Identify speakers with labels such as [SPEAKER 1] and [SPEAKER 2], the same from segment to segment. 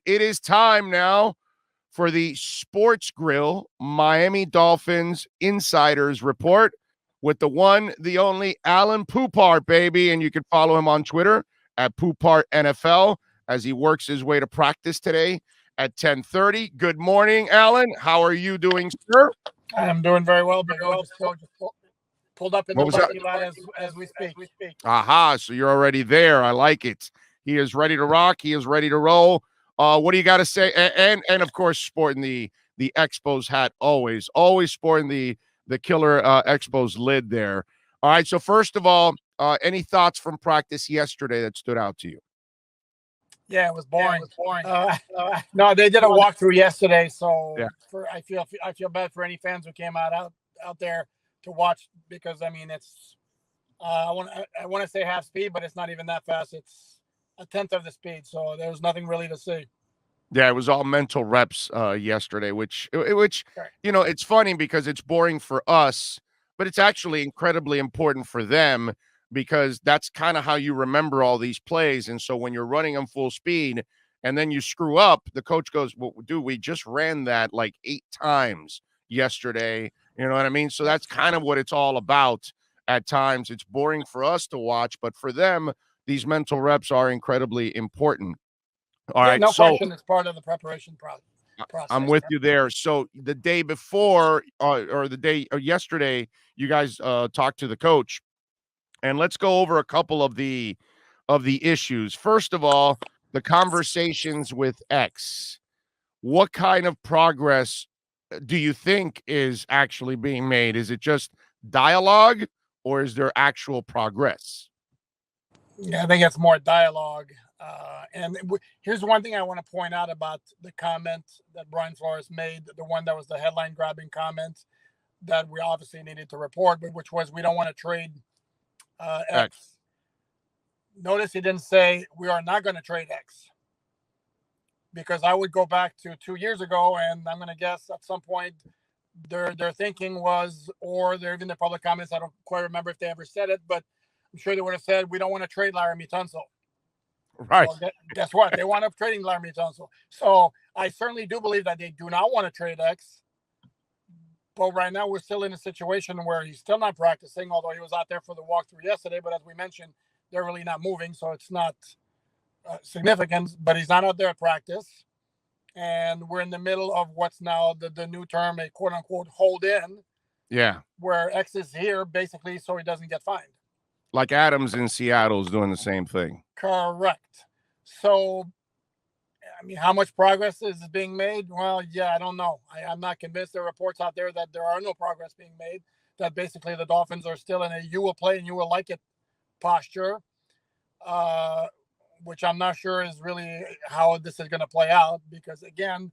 [SPEAKER 1] it is time now for the Sports Grill Miami Dolphins Insiders Report with the one, the only ALAiN POUPART, baby. And you can follow him on Twitter at POUPART NFL as he works his way to practice today at 10:30. Good morning, ALAiN. How are you doing, sir?
[SPEAKER 2] I'm doing very well, Big O. Just pulled up in the parking lot as we speak.
[SPEAKER 1] Aha, so you're already there. I like it. He is ready to rock. He is ready to roll. What do you got to say? And of course, sporting the Expos hat always sporting the killer Expos lid there. All right. So first of all, any thoughts from practice yesterday that stood out to you?
[SPEAKER 2] Yeah, it was boring. No, they did a walkthrough yesterday, so
[SPEAKER 1] yeah.
[SPEAKER 2] I feel bad for any fans who came out there to watch, because I mean it's I want to say half speed, but it's not even that fast. It's a tenth of the speed, so there was nothing really to see.
[SPEAKER 1] Yeah, it was all mental reps yesterday, which you know, it's funny because it's boring for us, but it's actually incredibly important for them, because that's kind of how you remember all these plays. And so when you're running them full speed and then you screw up, the coach goes, well, dude, we just ran that like 8 times yesterday. You know what I mean? So that's kind of what it's all about. At times it's boring for us to watch, but for them, these mental reps are incredibly important. All right.
[SPEAKER 2] No question. It's part of the preparation process.
[SPEAKER 1] I'm with you there. So the day before or yesterday, you guys talked to the coach, and let's go over a couple of the issues. First of all, the conversations with X. What kind of progress do you think is actually being made? Is it just dialogue, or is there actual progress?
[SPEAKER 2] Yeah, I think it's more dialogue. And here's one thing I want to point out about the comment that Brian Flores made, the one that was the headline grabbing comment that we obviously needed to report, but which was, we don't want to trade X. Notice he didn't say we are not going to trade X, because I would go back to 2 years ago, and I'm going to guess at some point their thinking was, or they're even the public comments, I don't quite remember if they ever said it, but I'm sure they would have said, we don't want to trade Laremy Tunsil.
[SPEAKER 1] Right.
[SPEAKER 2] Well, guess what? They wound up trading Laremy Tunsil. So I certainly do believe that they do not want to trade X. But right now we're still in a situation where he's still not practicing, although he was out there for the walkthrough yesterday. But as we mentioned, they're really not moving, so it's not significant. But he's not out there at practice. And we're in the middle of what's now the new term, a quote-unquote hold-in.
[SPEAKER 1] Yeah.
[SPEAKER 2] Where X is here basically so he doesn't get fined.
[SPEAKER 1] Like Adams in Seattle is doing the same thing.
[SPEAKER 2] Correct. So, I mean, how much progress is being made? Well, yeah, I don't know. I'm not convinced. There are reports out there that there are no progress being made, that basically the Dolphins are still in a you will play and you will like it posture, which I'm not sure is really how this is going to play out. Because, again,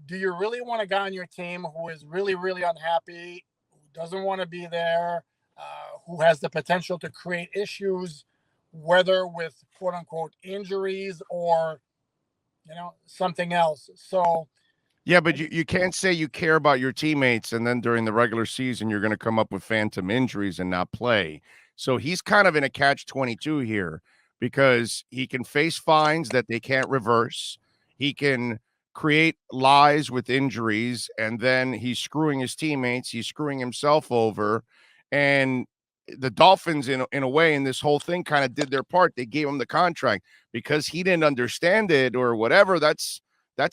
[SPEAKER 2] do you really want a guy on your team who is really, really unhappy, who doesn't want to be there, who has the potential to create issues, whether with quote unquote injuries or, you know, something else? So,
[SPEAKER 1] yeah, but you can't say you care about your teammates and then during the regular season you're going to come up with phantom injuries and not play. So he's kind of in a catch-22 here, because he can face fines that they can't reverse. He can create lies with injuries, and then he's screwing his teammates. He's screwing himself over. And the Dolphins, in a way, in this whole thing, kind of did their part. They gave him the contract because he didn't understand it or whatever. That's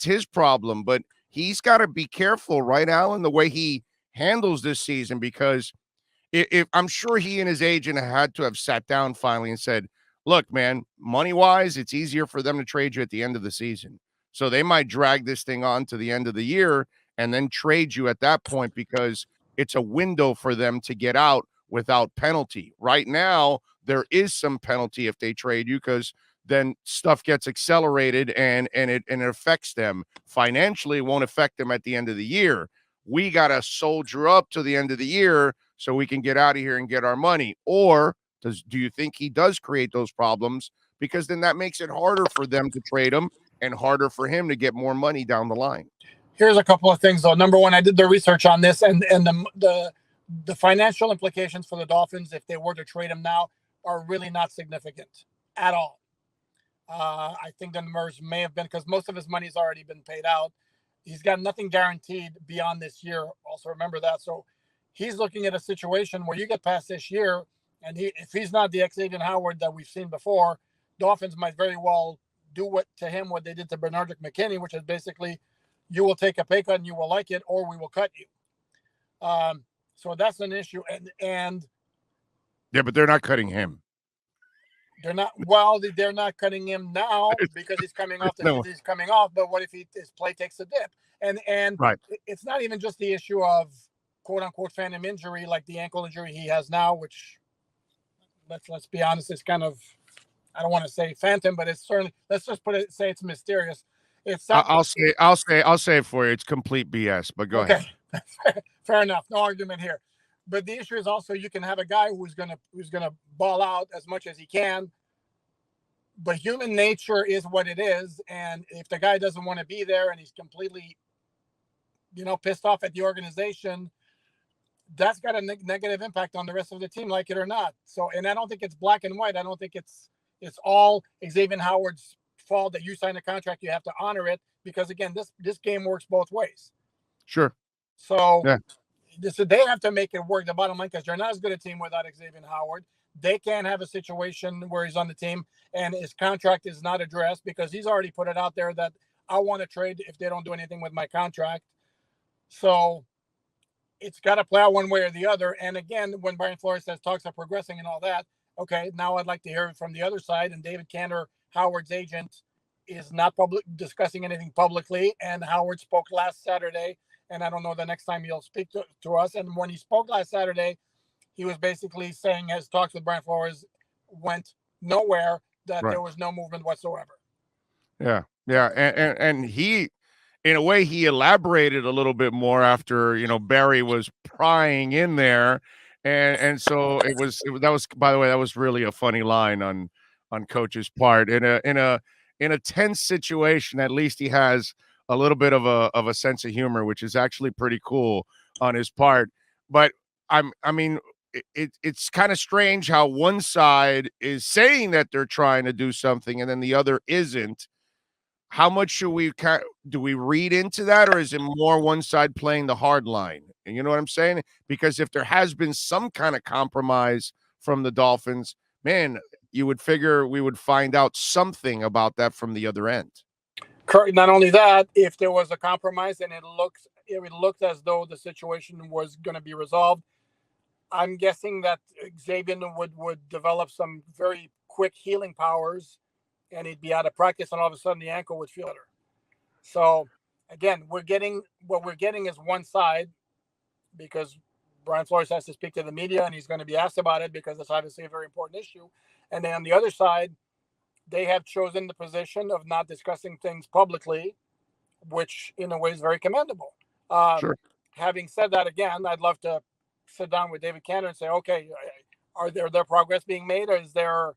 [SPEAKER 1] his problem. But he's got to be careful, right, ALAiN, the way he handles this season, because if I'm sure he and his agent had to have sat down finally and said, look, man, money-wise, it's easier for them to trade you at the end of the season. So they might drag this thing on to the end of the year and then trade you at that point, because it's a window for them to get out without penalty. Right now, there is some penalty if they trade you, because then stuff gets accelerated and it affects them financially. It won't affect them at the end of the year. We got to soldier up to the end of the year so we can get out of here and get our money. Or do you think he does create those problems? Because then that makes it harder for them to trade him and harder for him to get more money down the line.
[SPEAKER 2] Here's a couple of things, though. Number one, I did the research on this, and the financial implications for the Dolphins, if they were to trade him now, are really not significant at all. I think the numbers may have been because most of his money's already been paid out. He's got nothing guaranteed beyond this year. Also, remember that. So he's looking at a situation where you get past this year, and if he's not the Xavier Howard that we've seen before, Dolphins might very well do what they did to Bernard McKinney, which is basically you will take a pay cut and you will like it, or we will cut you. So that's an issue, and
[SPEAKER 1] yeah, but they're not cutting him.
[SPEAKER 2] They're not cutting him now because he's coming off. He's coming off. But what if his play takes a dip? And
[SPEAKER 1] right.
[SPEAKER 2] It's not even just the issue of quote unquote phantom injury like the ankle injury he has now, which let's be honest, it's kind of, I don't want to say phantom, but it's certainly, let's just say it's mysterious. It's not,
[SPEAKER 1] I'll say it for you. It's complete BS. But go ahead.
[SPEAKER 2] Fair enough. No argument here. But the issue is also you can have a guy who's gonna ball out as much as he can, but human nature is what it is, and if the guy doesn't want to be there and he's completely, pissed off at the organization, that's got a negative impact on the rest of the team, like it or not. So, and I don't think it's black and white. I don't think it's all Xavier Howard's fault that you sign a contract. You have to honor it because again, this game works both ways.
[SPEAKER 1] Sure.
[SPEAKER 2] So. Yeah. So they have to make it work, the bottom line, because they're not as good a team without Xavier Howard. They can't have a situation where he's on the team and his contract is not addressed because he's already put it out there that I want to trade if they don't do anything with my contract. So it's got to play out one way or the other. And again, when Brian Flores says talks are progressing and all that, okay, now I'd like to hear it from the other side. And David Cantor, Howard's agent, is not discussing anything publicly. And Howard spoke last Saturday. And I don't know the next time he'll speak to us. And when he spoke last Saturday, he was basically saying his talks with Brian Flores went nowhere, that There was no movement whatsoever.
[SPEAKER 1] Yeah. And he, in a way, he elaborated a little bit more after, Barry was prying in there. And so that was, by the way, that was really a funny line on Coach's part. In a tense situation, at least he has a little bit of a sense of humor, which is actually pretty cool on his part. But it's kind of strange how one side is saying that they're trying to do something and then the other isn't. How much do we read into that, or is it more one side playing the hard line? And you know what I'm saying? Because if there has been some kind of compromise from the Dolphins, man, you would figure we would find out something about that from the other end.
[SPEAKER 2] Not only that, if there was a compromise and it looked as though the situation was going to be resolved, I'm guessing that Xavier would develop some very quick healing powers and he'd be out of practice and all of a sudden the ankle would feel better. So again, what we're getting is one side because Brian Flores has to speak to the media and he's going to be asked about it because it's obviously a very important issue. And then on the other side, they have chosen the position of not discussing things publicly, which in a way is very commendable.
[SPEAKER 1] Sure.
[SPEAKER 2] Having said that, again, I'd love to sit down with David Cantor and say, okay, are there progress being made, or is there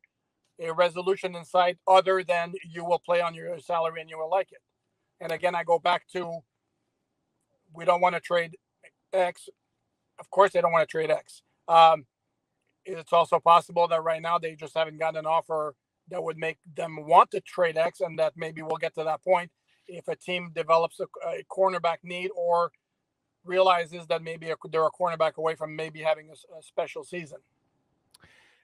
[SPEAKER 2] a resolution in sight other than you will play on your salary and you will like it? And again, I go back to, we don't want to trade X. Of course, they don't want to trade X. It's also possible that right now they just haven't gotten an offer that would make them want to trade X, and that maybe we'll get to that point if a team develops a cornerback need or realizes that maybe they're a cornerback away from maybe having a special season.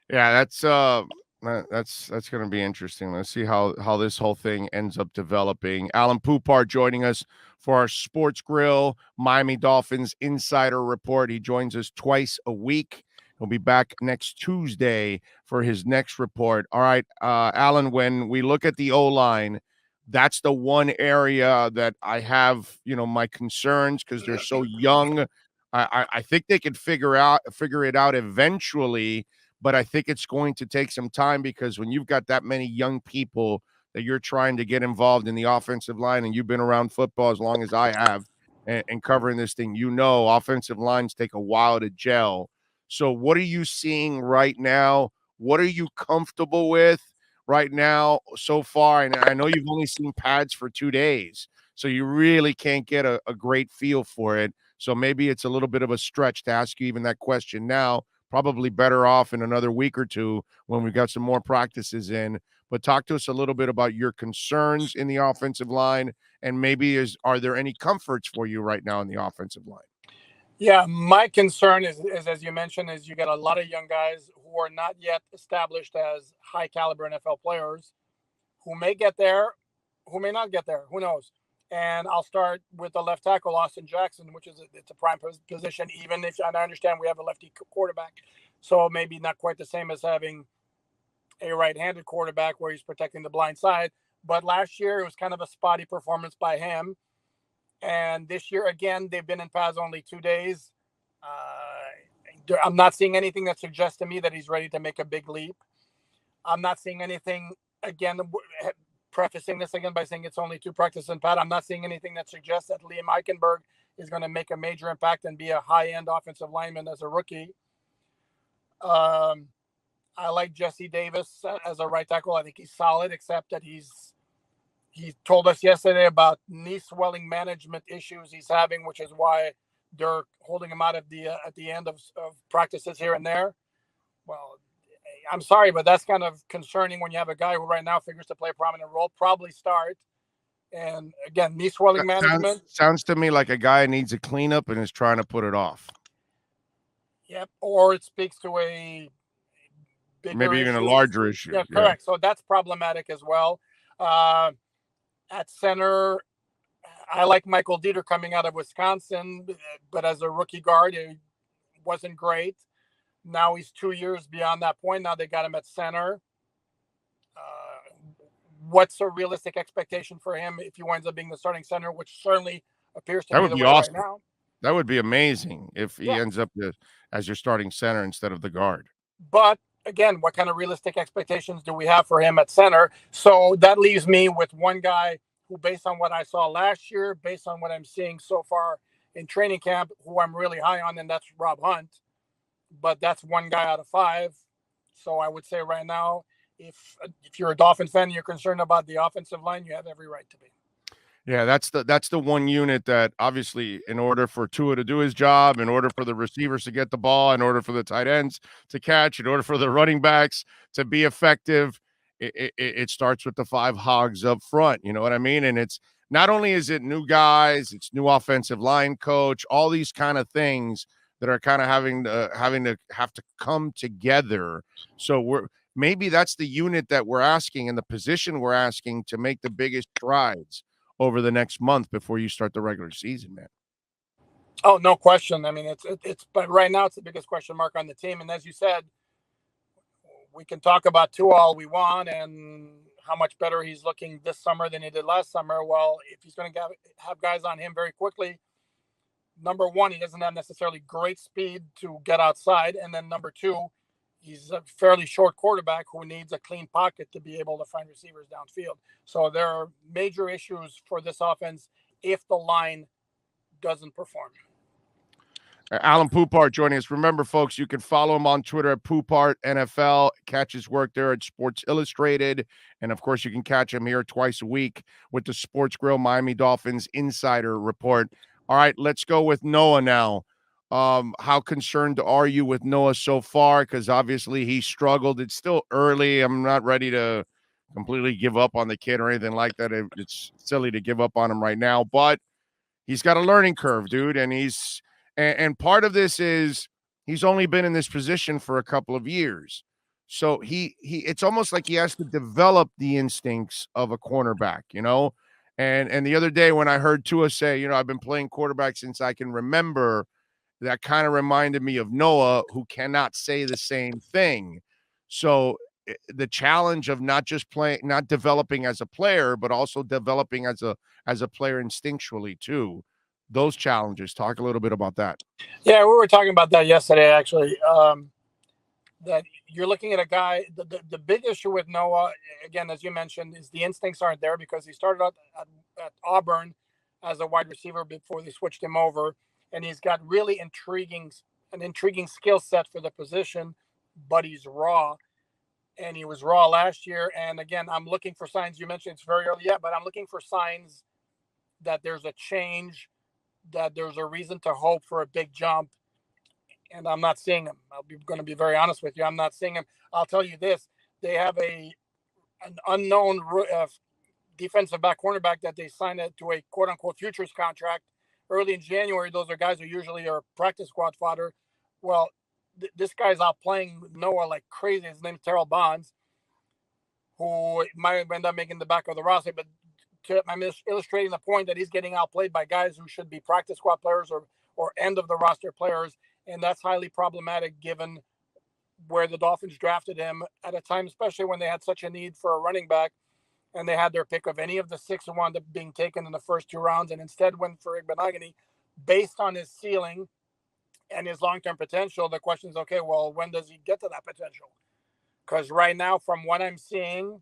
[SPEAKER 1] Yeah, that's going to be interesting. Let's see how this whole thing ends up developing. ALAiN POUPART joining us for our Sports Grill Miami Dolphins Insider Report. He joins us twice a week. He'll be back next Tuesday for his next report. All right, ALAiN, when we look at the O-line, that's the one area that I have, my concerns because they're so young. I think they could figure it out eventually, but I think it's going to take some time because when you've got that many young people that you're trying to get involved in the offensive line, and you've been around football as long as I have and covering this thing, offensive lines take a while to gel. So what are you seeing right now? What are you comfortable with right now so far? And I know you've only seen pads for 2 days, so you really can't get a great feel for it. So maybe it's a little bit of a stretch to ask you even that question now. Probably better off in another week or two when we've got some more practices in. But talk to us a little bit about your concerns in the offensive line, and maybe are there any comforts for you right now in the offensive line?
[SPEAKER 2] Yeah, my concern is as you mentioned, is you got a lot of young guys who are not yet established as high caliber NFL players, who may get there, who may not get there. Who knows? And I'll start with the left tackle, Austin Jackson, which is it's a prime position. Even if, and I understand we have a lefty quarterback, so maybe not quite the same as having a right-handed quarterback where he's protecting the blind side. But last year it was kind of a spotty performance by him. And this year, again, they've been in pads only 2 days. I'm not seeing anything that suggests to me that he's ready to make a big leap. I'm not seeing anything, again, prefacing this again by saying it's only 2 practices in pad. I'm not seeing anything that suggests that Liam Eichenberg is going to make a major impact and be a high-end offensive lineman as a rookie. I like Jesse Davis as a right tackle. I think he's solid, except that he told us yesterday about knee swelling management issues he's having, which is why they're holding him out at the end of practices here and there. Well, I'm sorry, but that's kind of concerning when you have a guy who right now figures to play a prominent role, probably start. And again, knee swelling management.
[SPEAKER 1] Sounds to me like a guy needs a cleanup and is trying to put it off.
[SPEAKER 2] Yep. Or it speaks to a
[SPEAKER 1] maybe even a larger issue.
[SPEAKER 2] Yeah, correct. So that's problematic as well. At center, I like Michael Dieter coming out of Wisconsin, but as a rookie guard, it wasn't great. Now he's 2 years beyond that point. Now they got him at center. What's a realistic expectation for him if he winds up being the starting center, which certainly appears to be the way
[SPEAKER 1] awesome.
[SPEAKER 2] right now?
[SPEAKER 1] That would be amazing if he ends up as your starting center instead of the guard.
[SPEAKER 2] But again, what kind of realistic expectations do we have for him at center? So that leaves me with one guy who, based on what I saw last year, based on what I'm seeing so far in training camp, who I'm really high on, and that's Rob Hunt. But that's one guy out of 5. So I would say right now, if you're a Dolphin fan and you're concerned about the offensive line, you have every right to be.
[SPEAKER 1] Yeah, that's the one unit that obviously, in order for Tua to do his job, in order for the receivers to get the ball, in order for the tight ends to catch, in order for the running backs to be effective, it starts with the 5 hogs up front. You know what I mean? And it's not only is it new guys, it's new offensive line coach, all these kind of things that are kind of having to come together. So maybe that's the unit that we're asking and the position we're asking to make the biggest strides over the next month before you start the regular season, man.
[SPEAKER 2] Oh, no question. I mean, it's but right now it's the biggest question mark on the team. And as you said, we can talk about Tua all we want and how much better he's looking this summer than he did last summer. Well, if he's going to have guys on him very quickly, number one, he doesn't have necessarily great speed to get outside. And then number 2, he's a fairly short quarterback who needs a clean pocket to be able to find receivers downfield. So there are major issues for this offense if the line doesn't perform.
[SPEAKER 1] ALAiN POUPART joining us. Remember, folks, you can follow him on Twitter at POUPART NFL. Catch his work there at Sports Illustrated. And, of course, you can catch him here twice a week with the Sports Grill Miami Dolphins Insider Report. All right, let's go with Noah now. How concerned are you with Noah so far? Because obviously he struggled. It's still early. I'm not ready to completely give up on the kid or anything like that. It's silly to give up on him right now, but he's got a learning curve, dude. And part of this is he's only been in this position for a couple of years. So it's almost like he has to develop the instincts of a cornerback, you know? And the other day when I heard Tua say, you know, I've been playing quarterback since I can remember, that kind of reminded me of Noah, who cannot say the same thing. So the challenge of not developing as a player, but also developing as a player instinctually too. Those challenges. Talk a little bit about that.
[SPEAKER 2] Yeah, we were talking about that yesterday, actually. That you're looking at a guy. The big issue with Noah, again, as you mentioned, is the instincts aren't there because he started out at Auburn as a wide receiver before they switched him over. And he's got really an intriguing skill set for the position, but he's raw. And he was raw last year. And again, I'm looking for signs. You mentioned it's very early yet, but I'm looking for signs that there's a change, that there's a reason to hope for a big jump. And I'm not seeing him. I'm going to be very honest with you. I'm not seeing him. I'll tell you this. They have a an unknown defensive back cornerback that they signed it to a quote unquote futures contract early in January. Those are guys who usually are practice squad fodder. Well, this guy's out playing Noah like crazy. His name's Terrell Bonds, who might end up making the back of the roster. But I'm just illustrating the point that he's getting outplayed by guys who should be practice squad players or end of the roster players. And that's highly problematic given where the Dolphins drafted him at a time, especially when they had such a need for a running back and they had their pick of any of the 6 who wound up being taken in the first 2 rounds and instead went for Igbinoghene based on his ceiling and his long-term potential. The question is, okay, well, when does he get to that potential? Because right now, from what I'm seeing,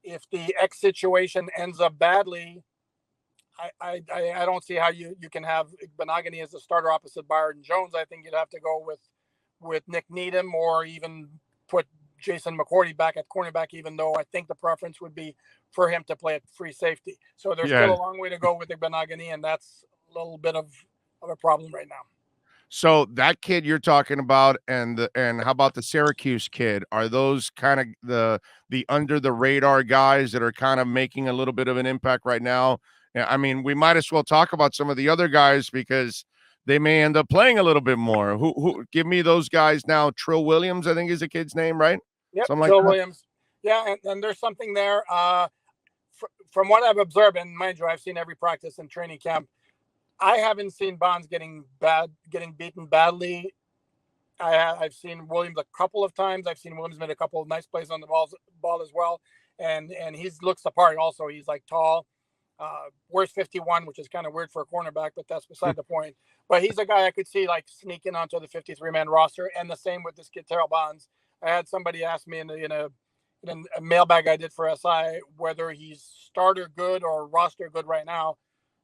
[SPEAKER 2] if the X situation ends up badly, I don't see how you can have Igbinoghene as the starter opposite Byron Jones. I think you'd have to go with Nick Needham or even put Jason McCourty back at cornerback, even though I think the preference would be for him to play at free safety. So there's still a long way to go with Igbinoghene, and that's a little bit of a problem right now.
[SPEAKER 1] So that kid you're talking about, and how about the Syracuse kid? Are those kind of the under the radar guys that are kind of making a little bit of an impact right now? I mean, we might as well talk about some of the other guys because they may end up playing a little bit more. Who give me those guys now? Trill Williams, I think is the kid's name, right?
[SPEAKER 2] Yep,
[SPEAKER 1] something
[SPEAKER 2] Trill
[SPEAKER 1] like
[SPEAKER 2] Williams. Yeah, and there's something there. From what I've observed, and mind you, I've seen every practice and training camp. I haven't seen Bonds getting beaten badly. I've seen Williams a couple of times. I've seen Williams made a couple of nice plays on the ball as well, and he looks the part. Also, he's like tall. Wears 51, which is kind of weird for a cornerback, but that's beside the point. But he's a guy I could see like sneaking onto the 53-man roster, and the same with this kid Terrell Bonds. I had somebody ask me in a mailbag I did for SI whether he's starter good or roster good right now.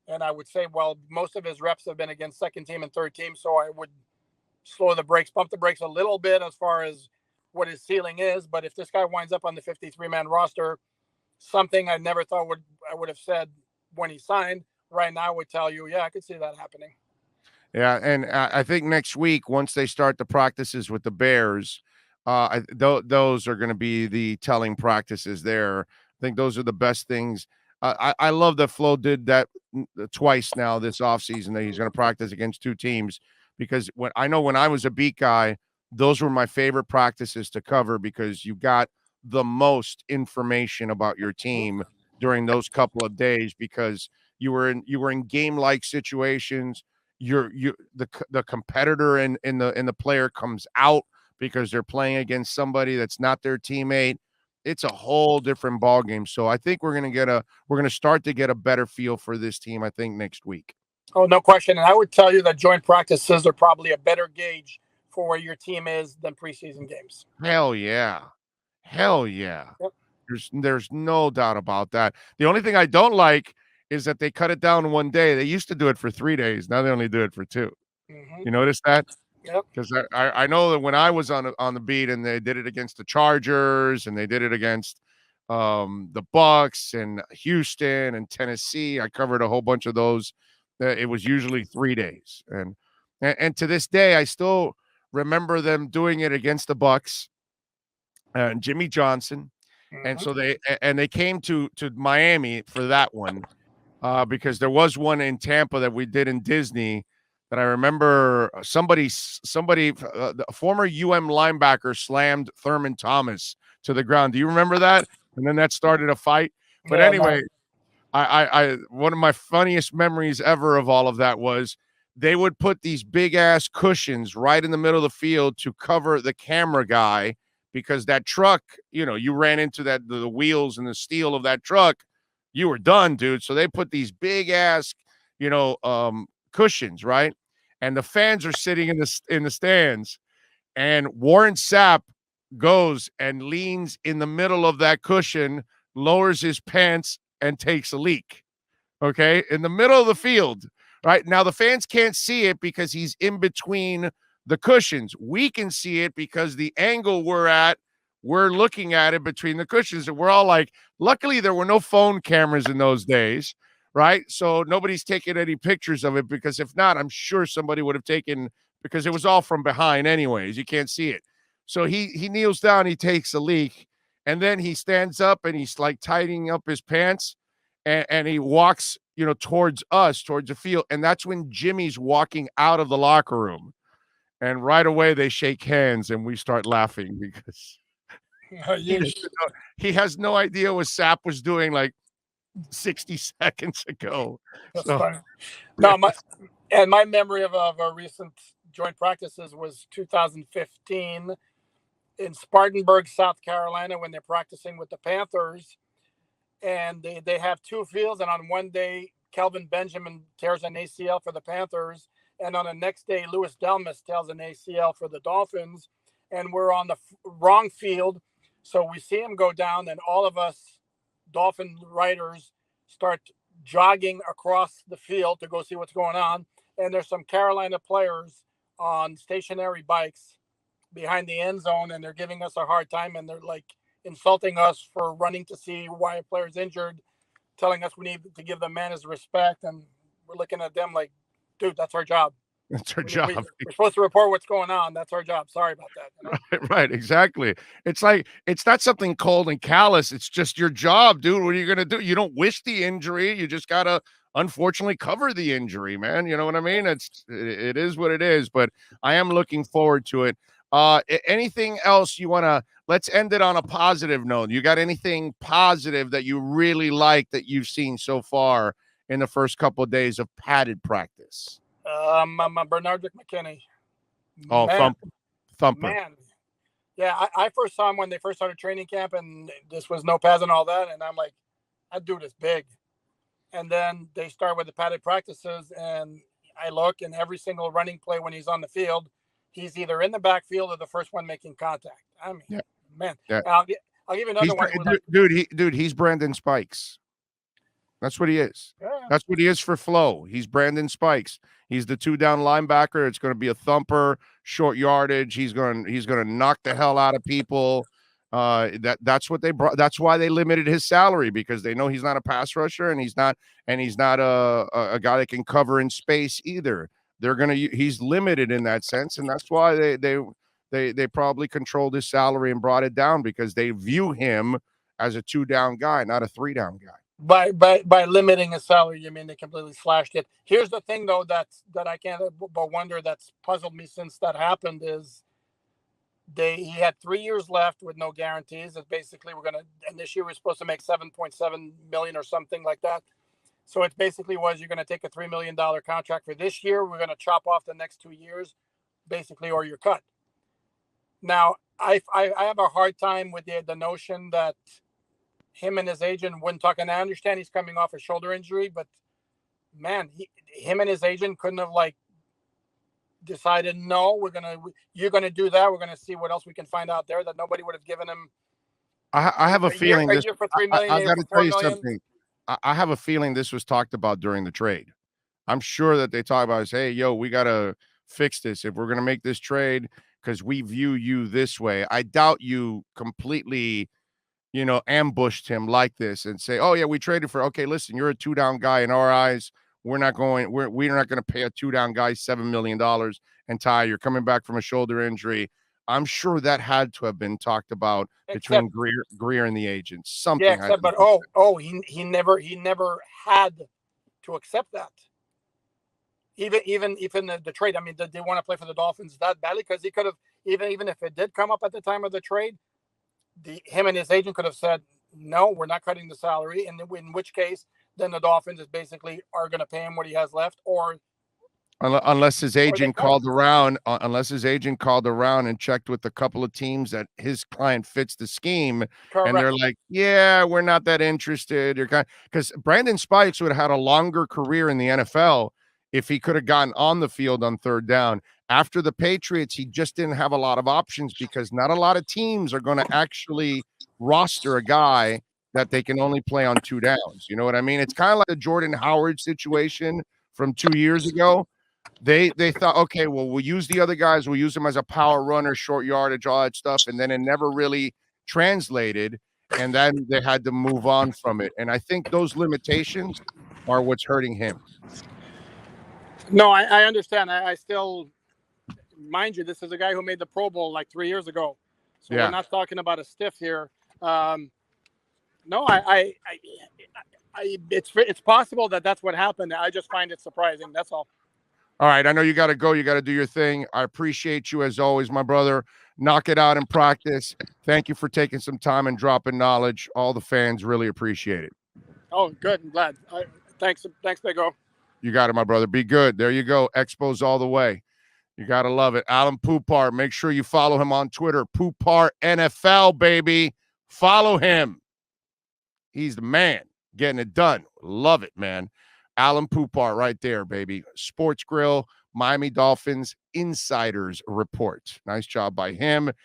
[SPEAKER 2] And I would say, well, most of his reps have been against second team and third team. So I would pump the brakes a little bit as far as what his ceiling is. But if this guy winds up on the 53-man roster, something I never thought I would have said when he signed right now would tell you, yeah, I could see that happening.
[SPEAKER 1] Yeah. And I think next week, once they start the practices with the Bears, those are going to be the telling practices there. I think those are the best things. I love that Flo did that twice now this offseason, that he's going to practice against 2 teams, because when I was a beat guy, those were my favorite practices to cover because you got the most information about your team during those couple of days because you were in game-like situations. The competitor and the player comes out because they're playing against somebody that's not their teammate. It's a whole different ball game. So I think we're going to start to get a better feel for this team, I think, next week.
[SPEAKER 2] Oh, no question. And I would tell you that joint practices are probably a better gauge for where your team is than preseason games.
[SPEAKER 1] Hell yeah.
[SPEAKER 2] Yep.
[SPEAKER 1] There's no doubt about that. The only thing I don't like is that they cut it down one day. They used to do it for 3 days. Now they only do it for 2.
[SPEAKER 2] Mm-hmm.
[SPEAKER 1] You notice that?
[SPEAKER 2] Yep.
[SPEAKER 1] Because I know that when I was on the beat and they did it against the Chargers and they did it against the Bucks and Houston and Tennessee, I covered a whole bunch of those. It was usually 3 days, and to this day I still remember them doing it against the Bucks and Jimmy Johnson, and so they came to Miami for that one because there was one in Tampa that we did in Disney. That I remember somebody, the former linebacker slammed Thurman Thomas to the ground. Do you remember that? And then that started a fight. But anyway, I one of my funniest memories ever of all of that was they would put these big ass cushions right in the middle of the field to cover the camera guy because that truck, you ran into the wheels and the steel of that truck, you were done, dude. So they put these big ass, cushions, right? And the fans are sitting in the stands, and Warren Sapp goes and leans in the middle of that cushion, lowers his pants, and takes a leak. Okay, in the middle of the field, right? Now the fans can't see it because he's in between the cushions. We can see it because the angle we're looking at it between the cushions, and we're all like, luckily there were no phone cameras in those days. Right. So nobody's taking any pictures of it because if not, I'm sure somebody would have taken, because it was all from behind anyways. You can't see it. So he kneels down, he takes a leak, And then he stands up and he's like tightening up his pants, and he walks, towards us, towards the field. And that's when Jimmy's walking out of the locker room. And right away they shake hands and we start laughing because he has no idea what Sapp was doing like 60 seconds ago.
[SPEAKER 2] That's
[SPEAKER 1] So
[SPEAKER 2] fine. No, my memory of a recent joint practices was 2015 in Spartanburg, South Carolina, when they're practicing with the Panthers. And they have two fields. And on one day, Kelvin Benjamin tears an ACL for the Panthers. And on the next day, Louis Delmas tears an ACL for the Dolphins. And we're on the wrong field. So we see him go down, and all of us Dolphin writers start jogging across the field to go see what's going on. And there's some Carolina players on stationary bikes behind the end zone, and they're giving us a hard time, and they're like insulting us for running to see why a player's injured, telling us we need to give the man his respect. And we're looking at them like, dude, that's our job.
[SPEAKER 1] That's our job.
[SPEAKER 2] We're supposed to report what's going on. That's our job. Sorry about that.
[SPEAKER 1] Right, exactly. It's like, it's not something cold and callous. It's just your job, dude. What are you going to do? You don't wish the injury. You just got to, unfortunately, cover the injury, man. You know what I mean? It is what it is, but I am looking forward to it. Anything else you want to, let's end it on a positive note. You got anything positive that you really like that you've seen so far in the first couple of days of padded practice?
[SPEAKER 2] Bernard McKinney.
[SPEAKER 1] Oh, thumper.
[SPEAKER 2] Man. Yeah, I first saw him when they first started training camp, and this was no pads and all that. And I'm like, that dude is big. And then they start with the padded practices, and I look, and every single running play when he's on the field, he's either in the backfield or the first one making contact. I mean, man.
[SPEAKER 1] Yeah.
[SPEAKER 2] I'll give you another one.
[SPEAKER 1] Dude, he's Brandon Spikes. That's what he is.
[SPEAKER 2] Yeah.
[SPEAKER 1] That's what he is for flow. He's Brandon Spikes. He's the 2-down linebacker. It's going to be a thumper, short yardage. He's going to knock the hell out of people. That's what they brought. That's why they limited his salary, because they know he's not a pass rusher, and he's not a guy that can cover in space either. He's limited in that sense, and that's why they probably controlled his salary and brought it down, because they view him as a 2-down guy, not a 3-down guy.
[SPEAKER 2] By limiting his salary, you mean they completely slashed it. Here's the thing, though, that I can't but wonder, that's puzzled me since that happened, is he had 3 years left with no guarantees. It's basically, and this year we're supposed to make $7.7 million or something like that. So it basically was, you're going to take a $3 million contract for this year. We're going to chop off the next 2 years, basically, or you're cut. Now, I have a hard time with the notion that him and his agent wouldn't talk. And I understand he's coming off a shoulder injury, but man, him and his agent couldn't have decided, no, you're going to do that. We're going to see what else we can find out there, that nobody would have given him.
[SPEAKER 1] I have a feeling
[SPEAKER 2] this for $3 million,
[SPEAKER 1] I got to tell you
[SPEAKER 2] million.
[SPEAKER 1] something. I have a feeling this was talked about during the trade. I'm sure that they talk about, hey, yo, we got to fix this if we're going to make this trade, because we view you this way. I doubt you completely, ambushed him like this and say, oh yeah, we traded for, okay, listen, you're a 2-down guy in our eyes. We're not going to pay a 2-down guy $7 million. And Ty, you're coming back from a shoulder injury. I'm sure that had to have been talked about between Greer and the agents. Something.
[SPEAKER 2] Yeah, but he never had to accept that. Even the trade. I mean, did they want to play for the Dolphins that badly? Because he could have, even if it did come up at the time of the trade, him and his agent could have said, no, we're not cutting the salary. And in which case, then the Dolphins are going to pay him what he has left, or
[SPEAKER 1] unless his agent called around, and checked with a couple of teams that his client fits the scheme. Correct. And they're like, yeah, we're not that interested. Because Brandon Spikes would have had a longer career in the NFL if he could have gotten on the field on 3rd down. After the Patriots, he just didn't have a lot of options, because not a lot of teams are going to actually roster a guy that they can only play on 2 downs. You know what I mean? It's kind of like the Jordan Howard situation from 2 years ago. They thought, okay, well, we'll use the other guys. We'll use them as a power runner, short yardage, all that stuff. And then it never really translated. And then they had to move on from it. And I think those limitations are what's hurting him.
[SPEAKER 2] No, I understand. I still, mind you, this is a guy who made the Pro Bowl like 3 years ago. So We're not talking about a stiff here. No, it's possible that that's what happened. I just find it surprising. That's all.
[SPEAKER 1] All right, I know you got to go. You got to do your thing. I appreciate you as always, my brother. Knock it out in practice. Thank you for taking some time and dropping knowledge. All the fans really appreciate it.
[SPEAKER 2] Oh, good. I'm glad. Thanks, Big O.
[SPEAKER 1] You got it, my brother. Be good. There you go. Expos all the way. You got to love it. ALAiN POUPART. Make sure you follow him on Twitter. POUPART NFL, baby. Follow him. He's the man. Getting it done. Love it, man. ALAiN POUPART right there, baby. Sports Grill, Miami Dolphins Insiders Report. Nice job by him.